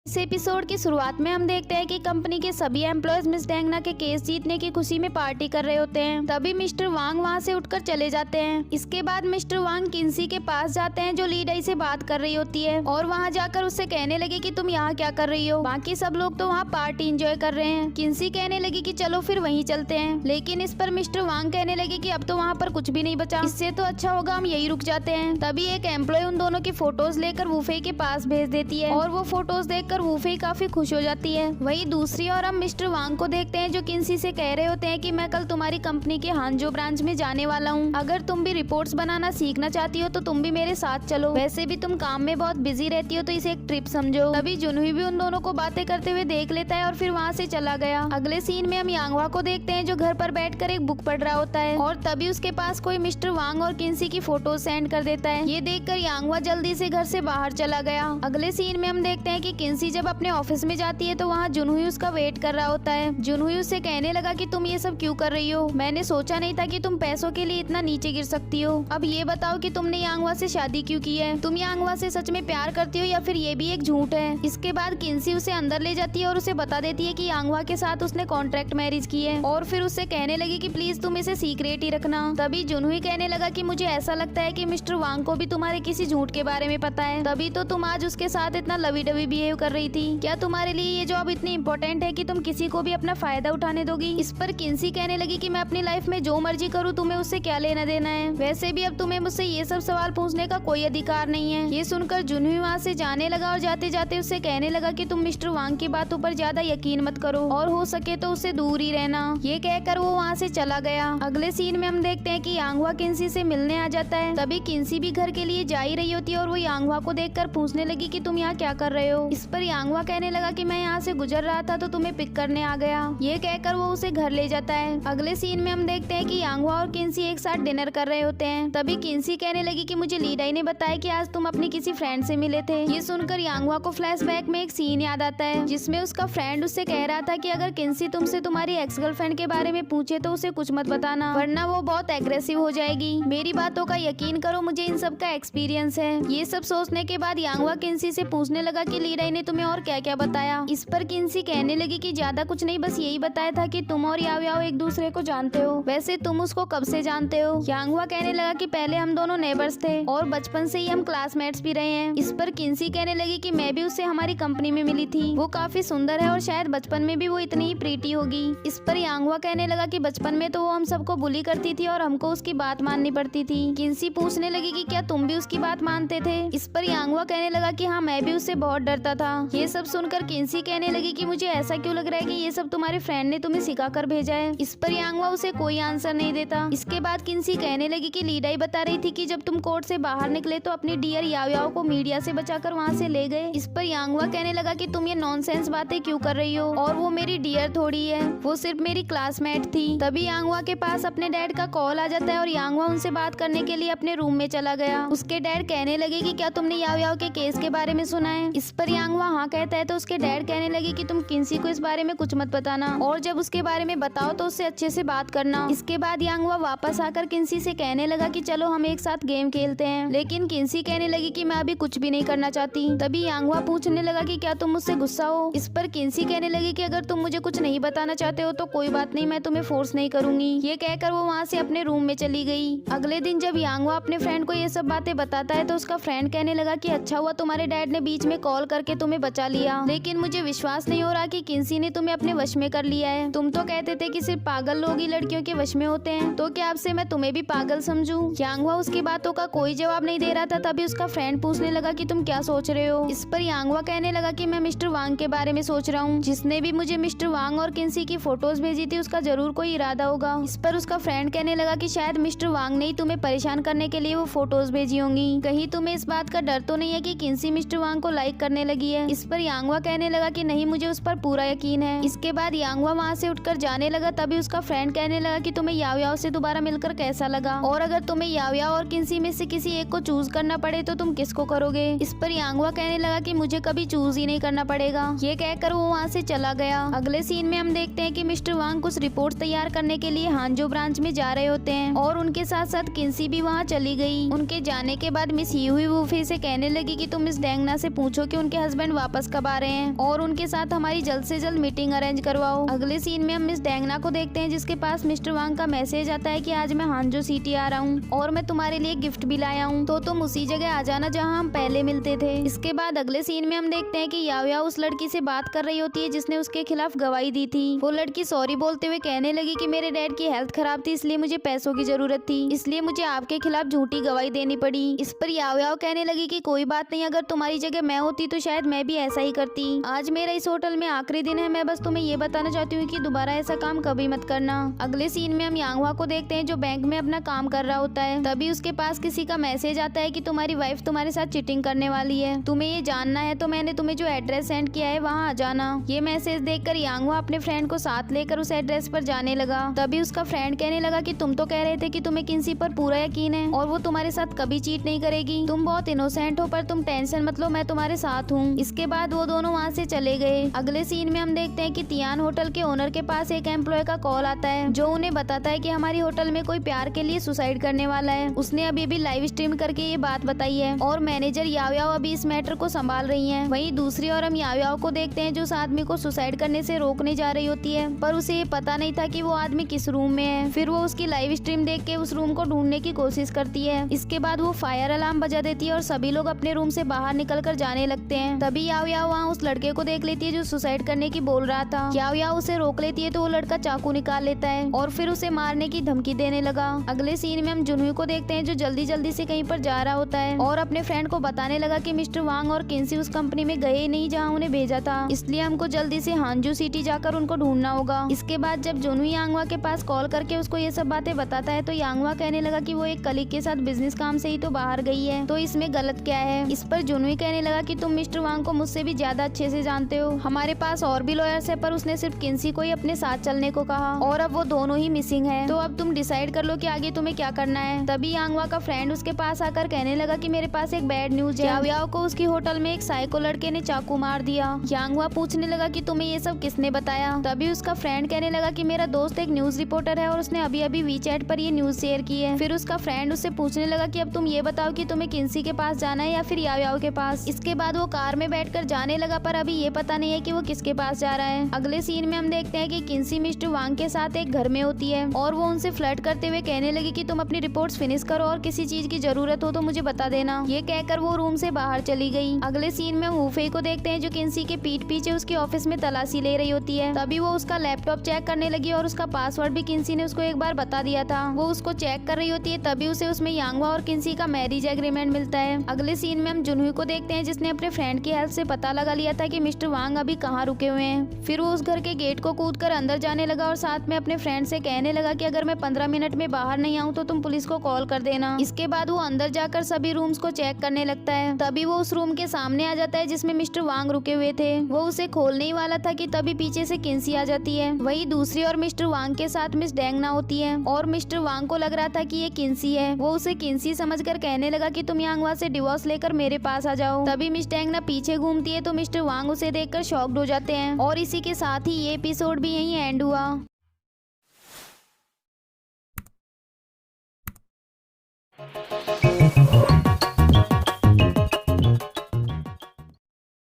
इस एपिसोड की शुरुआत में हम देखते हैं कि कंपनी के सभी एम्प्लॉयज मिस डेंगना के केस जीतने की खुशी में पार्टी कर रहे होते हैं। तभी मिस्टर वांग वहां से उठकर चले जाते हैं। इसके बाद मिस्टर वांग किन्सी के पास जाते हैं जो लीडाई से बात कर रही होती है और वहां जाकर उससे कहने लगे कि तुम यहाँ क्या कर रही हो। बाकी सब लोग तो वहाँ पार्टी एंजॉय कर रहे हैं। किन्सी कहने लगी कि चलो फिर वहीं चलते हैं, लेकिन इस पर मिस्टर वांग कहने लगे कि अब तो वहाँ पर कुछ भी नहीं बचा, इससे तो अच्छा होगा हम यही रुक जाते हैं। तभी एक एम्प्लॉय उन दोनों की फोटोज लेकर वूफे के पास भेज देती है और वो फोटोज देखकर वूफे काफी खुश हो जाती है। वहीं दूसरी ओर हम मिस्टर वांग को देखते हैं जो किन्सी से कह रहे होते हैं कि मैं कल तुम्हारी कंपनी के हांजो ब्रांच में जाने वाला हूँ। अगर तुम भी रिपोर्ट्स बनाना सीखना चाहती हो तो तुम भी मेरे साथ चलो। वैसे भी तुम काम में बहुत बिजी रहती हो तो इसे एक ट्रिप समझो। तभी जुनहुई भी उन दोनों को बातें करते हुए देख लेता है और फिर वहाँ से चला गया। अगले सीन में हम यांगवा को देखते हैं जो घर पर बैठकर एक बुक पढ़ रहा होता है और तभी उसके पास कोई मिस्टर वांग और किन्सी की फोटो सेंड कर देता है। ये देखकर यांगवा जल्दी से घर से बाहर चला गया। अगले सीन में हम देखते हैं कि किन्सी जब अपने ऑफिस में जाती है तो वहाँ जुनहुई उसका वेट कर रहा होता है। जुनहुई उससे कहने लगा कि तुम ये सब क्यों कर रही हो, मैंने सोचा नहीं था कि तुम पैसों के लिए इतना नीचे गिर सकती हो। अब ये बताओ कि तुमने यांगवा से शादी क्यों की है, तुम यांगवा से सच में प्यार करती हो या फिर ये भी एक झूठ है। इसके बाद किन्सी उसे अंदर ले जाती है और उसे बता देती है कि यांगवा के साथ उसने कॉन्ट्रैक्ट मैरिज की है और फिर उससे कहने लगी कि प्लीज तुम इसे सीक्रेट ही रखना। तभी जुनहुई कहने लगा कि मुझे ऐसा लगता है कि मिस्टर वांग को भी तुम्हारे किसी झूठ के बारे में पता है, तभी तो तुम आज उसके साथ इतना लवी डवी बिहेव कर रही थी। क्या तुम्हारे लिए ये जॉब इतनी इम्पोर्टेंट है कि तुम किसी को भी अपना फायदा उठाने दोगी। इस पर किन्सी कहने लगी कि मैं अपनी लाइफ में जो मर्जी करूँ, तुम्हें उससे क्या लेना देना है, वैसे भी अब तुम्हें मुझसे ये सब सवाल पूछने का कोई अधिकार नहीं है। ये सुनकर जुनहुई वहाँ से जाने लगा और जाते जाते उससे कहने लगा कि तुम मिस्टर वांग की बातों पर ज्यादा यकीन मत करो और हो सके तो उससे दूर ही रहना। ये कहकर वो वहाँ से चला गया। अगले सीन में हम देखते हैं कि यांगवा किन्सी से मिलने आ जाता है। तभी किन्सी भी घर के लिए जा ही रही होती है और वो यांगवा को देखकर पूछने लगी कि तुम यहाँ क्या कर रहे हो। इस पर यांगवा कहने लगा कि मैं यहाँ से गुजर रहा था तो तुम्हें पिक करने आ गया। ये कहकर वो उसे घर ले जाता है। अगले सीन में हम देखते हैं कि यांगवा और किन्सी एक साथ डिनर कर रहे होते हैं। तभी किन्सी कहने लगी कि मुझे लीडाई ने बताया कि आज तुम अपनी किसी फ्रेंड से मिले थे। ये सुनकर यांगवा को फ्लैशबैक में एक सीन याद आता है जिसमें उसका फ्रेंड उससे कह रहा था कि अगर किन्सी तुमसे तुम्हारी एक्स गर्लफ्रेंड के बारे में पूछे तो उसे कुछ मत बताना वरना वो बहुत एग्रेसिव हो जाएगी। मेरी बातों का यकीन करो, मुझे इन सब का एक्सपीरियंस है। ये सब सोचने के बाद यांगवा किन्सी से पूछने लगा कि लीडाई ने तुम्हें और क्या क्या बताया। इस पर किन्सी कहने लगी कि ज्यादा कुछ नहीं, बस यही बताया था कि तुम और याओ याओ एक दूसरे को जानते हो। वैसे तुम उसको कब से जानते हो। यांगवा कहने लगा कि पहले हम दोनों नेबर्स थे और बचपन से ही हम क्लासमेट्स भी रहे हैं। इस पर किन्सी कहने लगी कि मैं भी उससे हमारी कंपनी में मिली थी, वो काफी सुंदर है और शायद बचपन में भी वो इतनी ही प्रीटी होगी। इस पर यांगवा कहने लगा कि बचपन में तो वो हम सबको बुली करती थी और हमको उसकी बात माननी पड़ती थी। किन्सी पूछने लगी कि क्या तुम भी उसकी बात मानते थे। इस पर यांगवा कहने लगा कि हाँ, मैं भी उससे बहुत डरता था। ये सब सुनकर किन्सी कहने लगी कि मुझे ऐसा क्यों लग रहा है कि ये सब तुम्हारे फ्रेंड ने तुम्हें सिखा कर भेजा है। इस पर यांगवा उसे कोई आंसर नहीं देता। इसके बाद किन्सी कहने लगी कि लीडाई बता रही थी कि जब तुम कोर्ट से बाहर निकले तो अपनी डियर याओ याओ को मीडिया से बचाकर वहाँ से ले गए। इस पर यांगवा कहने लगा कि तुम ये नॉनसेंस बातें क्यों कर रही हो और वो मेरी डियर थोड़ी है, वो सिर्फ मेरी क्लासमेट थी। तभी यांगवा के पास अपने डैड का कॉल आ जाता है और यांगवा उनसे बात करने के लिए अपने रूम में चला गया। उसके डैड कहने लगे कि क्या तुमने याओ याओ के केस के बारे में सुना है। इस पर यांगवा हाँ कहता है तो उसके डैड कहने लगे कि तुम किन्सी को इस बारे में कुछ मत बताना और जब उसके बारे में बताओ तो उससे अच्छे से बात करना। इसके बाद यांगवा वापस आकर किन्सी से कहने लगा कि चलो हम एक साथ गेम खेलते हैं, लेकिन किन्सी कहने लगी कि मैं अभी कुछ भी नहीं करना चाहती। तभी यांगवा पूछने लगा कि क्या तुम मुझसे गुस्सा हो। इस पर किन्सी कहने लगी कि अगर तुम मुझे कुछ नहीं बताना चाहते हो तो कोई बात नहीं, मैं तुम्हें फोर्स नहीं करूंगी। ये कहकर वो वहाँ से अपने रूम में चली गई। अगले दिन जब यांगवा अपने फ्रेंड को ये सब बातें बताता है तो उसका फ्रेंड कहने लगा कि अच्छा हुआ तुम्हारे डैड ने बीच में कॉल करके तुम्हें बचा लिया, लेकिन मुझे विश्वास नहीं हो रहा कि किन्सी ने तुम्हें अपने वश में कर लिया है। तुम तो कहते थे कि सिर्फ पागल लोग ही लड़कियों के वश में होते हैं, तो क्या अब से मैं तुम्हें भी पागल समझूं। यांगवा उसकी बातों का कोई जवाब नहीं दे रहा था। तभी उसका फ्रेंड पूछने लगा कि तुम क्या सोच रहे हो। इस पर यांगवा कहने लगा कि मैं मिस्टर वांग के बारे में सोच रहा हूँ, जिसने भी मुझे मिस्टर वांग और किन्सी की फोटोज भेजी थी उसका जरूर कोई इरादा होगा। इस पर उसका फ्रेंड कहने लगा कि शायद मिस्टर वांग ने ही तुम्हें परेशान करने के लिए वो फोटोज भेजी होंगी। कहीं तुम्हें इस बात का डर तो नहीं है कि किन्सी मिस्टर वांग को लाइक करने लगी है। इस पर यांगवा कहने लगा कि नहीं, मुझे उस पर पूरा यकीन है। इसके बाद यांगवा वहाँ से उठकर जाने लगा। तभी उसका फ्रेंड कहने लगा कि तुम्हें याओ याओ से दोबारा मिलकर कैसा लगा, और अगर तुम्हें याओ याओ और किन्सी में से किसी एक को चूज करना पड़े तो तुम किसको करोगे। इस पर यांगवा कहने लगा कि मुझे कभी चूज ही नहीं करना पड़ेगा। ये कहकर वो वहाँ से चला गया। अगले सीन में हम देखते हैं कि मिस्टर वांग कुछ रिपोर्ट तैयार करने के लिए हांजो ब्रांच में जा रहे होते हैं और उनके साथ साथ किन्सी भी वहाँ चली गई। उनके जाने के बाद मिस यूही वूफे से कहने लगी कि तुम मिस डेंगना से पूछो कि उनके हस्बैंड वापस कब आ रहे हैं और उनके साथ हमारी जल्द से जल्द मीटिंग अरेंज करवाओ। अगले सीन में हम मिस डेंगना को देखते हैं जिसके पास मिस्टर वांग का मैसेज आता है कि आज मैं हांजो सिटी आ रहा हूँ और मैं तुम्हारे लिए गिफ्ट भी लाया हूँ, तो तुम उसी जगह आ जाना जहाँ हम पहले मिलते थे। इसके बाद अगले सीन में हम देखते हैं कि याओ याओ उस लड़की से बात कर रही होती है जिसने उसके खिलाफ गवाही दी थी। वो लड़की सॉरी बोलते हुए कहने लगी कि मेरे डैड की हेल्थ खराब थी, इसलिए मुझे पैसों की जरूरत थी, इसलिए मुझे आपके खिलाफ झूठी गवाही देनी पड़ी। इस पर याओ याओ कहने लगी कि कोई बात नहीं, अगर तुम्हारी जगह मैं होती तो शायद मैं भी ऐसा ही करती। आज मेरा इस होटल में आखिरी दिन है, मैं बस तुम्हें ये बताना चाहती हूँ कि दोबारा ऐसा काम कभी मत करना। अगले सीन में हम यांगवा को देखते हैं जो बैंक में अपना काम कर रहा होता है। तभी उसके पास किसी का मैसेज आता है कि तुम्हारी वाइफ तुम्हारे साथ चीटिंग करने वाली है, तुम्हें ये जानना है तो मैंने तुम्हें जो एड्रेस सेंड किया है वहाँ आ जाना। ये मैसेज देखकर यांगवा अपने फ्रेंड को साथ लेकर उस एड्रेस पर जाने लगा। तभी उसका फ्रेंड कहने लगा कि तुम तो कह रहे थे कि तुम्हें किन्सी पर पूरा यकीन है और वो तुम्हारे साथ कभी चीट नहीं करेगी, तुम बहुत इनोसेंट हो, पर तुम टेंशन मत लो, मैं तुम्हारे साथ हूँ। इसके बाद वो दोनों वहाँ से चले गए। अगले सीन में हम देखते हैं कि तियान होटल के ओनर के पास एक एम्प्लॉय का कॉल आता है जो उन्हें बताता है कि हमारी होटल में कोई प्यार के लिए सुसाइड करने वाला है। उसने अभी भी लाइव स्ट्रीम करके ये बात बताई है और मैनेजर याओ याओ अभी इस मैटर को संभाल रही हैं। वहीं दूसरी ओर हम याओ याओ को देखते हैं जो उस आदमी को सुसाइड करने से रोकने जा रही होती है, पर उसे ये पता नहीं था कि वो आदमी किस रूम में है। फिर वो उसकी लाइव स्ट्रीम देख के उस रूम को ढूंढने की कोशिश करती है। इसके बाद वो फायर अलार्म बजा देती है और सभी लोग अपने रूम से बाहर निकल कर जाने लगते हैं। तभी याओ याओ वहाँ उस लड़के को देख लेती है जो सुसाइड करने की बोल रहा था। याओ याओ उसे रोक लेती है तो वो लड़का चाकू निकाल लेता है और फिर उसे मारने की धमकी देने लगा। अगले सीन में हम जुनहुई को देखते हैं जो जल्दी जल्दी से कहीं पर जा रहा होता है और अपने फ्रेंड को बताने लगा कि मिस्टर वांग और किन्सी उस कंपनी में गए नहीं जहाँ उन्हें भेजा था, इसलिए हमको जल्दी से हांजू सिटी जाकर उनको ढूंढना होगा। इसके बाद जब जुनहुई यांगवा के पास कॉल करके उसको ये सब बातें बताता है तो यांगवा कहने लगा कि वो एक कलीग के साथ बिजनेस काम से ही तो बाहर गई है, तो इसमें गलत क्या है। इस पर जुनहुई कहने लगा कि तुम मिस्टर वांग को मुझसे भी ज्यादा अच्छे से जानते हो, हमारे पास और भी लॉयर्स है, पर उसने सिर्फ किन्सी को ही अपने साथ चलने को कहा और अब वो दोनों ही मिसिंग है, तो अब तुम डिसाइड कर लो कि आगे तुम्हें क्या करना है। तभी यांगवा का फ्रेंड उसके पास आकर कहने लगा कि मेरे पास एक बैड न्यूज है, याओ याओ को उसकी होटल में एक साइको लड़के ने चाकू मार दिया। यांगवा पूछने लगा कि तुम्हें ये सब किसने बताया। तभी उसका फ्रेंड कहने लगा कि मेरा दोस्त एक न्यूज रिपोर्टर है और उसने अभी अभी वीचैट पर ये न्यूज शेयर की है। फिर उसका फ्रेंड उससे पूछने लगा कि अब तुम ये बताओ कि तुम्हें किन्सी के पास जाना है या फिर याओ याओ के पास। इसके बाद वो कार में बैठकर जाने लगा, पर अभी ये पता नहीं है कि वो किसके पास जा रहा है। अगले सीन में हम देखते हैं कि किन्सी मिस्टर वांग के साथ एक घर में होती है और वो उनसे फ्लर्ट करते हुए कहने लगी कि तुम अपनी रिपोर्ट्स फिनिश करो और किसी चीज की जरूरत हो तो मुझे बता देना। ये कहकर वो रूम से बाहर चली गई। अगले सीन में वूफे को देखते हैं जो किन्सी के पीठ पीछे उसके ऑफिस में तलाशी ले रही होती है। तभी वो उसका लैपटॉप चेक करने लगी और उसका पासवर्ड भी किन्सी ने उसको एक बार बता दिया था। वो उसको चेक कर रही होती है, तभी उसे उसमें यांगवा और किन्सी का मैरिज एग्रीमेंट मिलता है। अगले सीन में हम जुनहुई को देखते हैं जिसने अपने फ्रेंड की हेल्प से पता लगा लिया था कि मिस्टर वांग अभी कहाँ रुके हुए हैं। फिर वो उस घर के गेट को कूदकर अंदर जाने लगा और साथ में अपने फ्रेंड से कहने लगा कि अगर मैं 15 मिनट में बाहर नहीं आऊँ तो तुम पुलिस को कॉल कर देना। इसके बाद वो अंदर जाकर सभी रूम्स को चेक करने लगता है। तभी वो उस रूम के सामने आ जाता है जिसमें मिस्टर वांग रुके हुए थे। वो उसे खोलने ही वाला था कि तभी पीछे से किन्सी आ जाती है। वही दूसरी ओर मिस्टर वांग के साथ मिस डेंगना होती है और मिस्टर वांग को लग रहा था कि ये किन्सी है। वो उसे किन्सी समझकर कहने लगा कि तुम यांगवा से डिवोर्स लेकर मेरे पास आ जाओ। तभी मिस डेंगना पीछे घूमती है तो मिस्टर वांग उसे देखकर शॉक्ड हो जाते हैं और इसी के साथ ही ये एपिसोड भी यहीं एंड हुआ।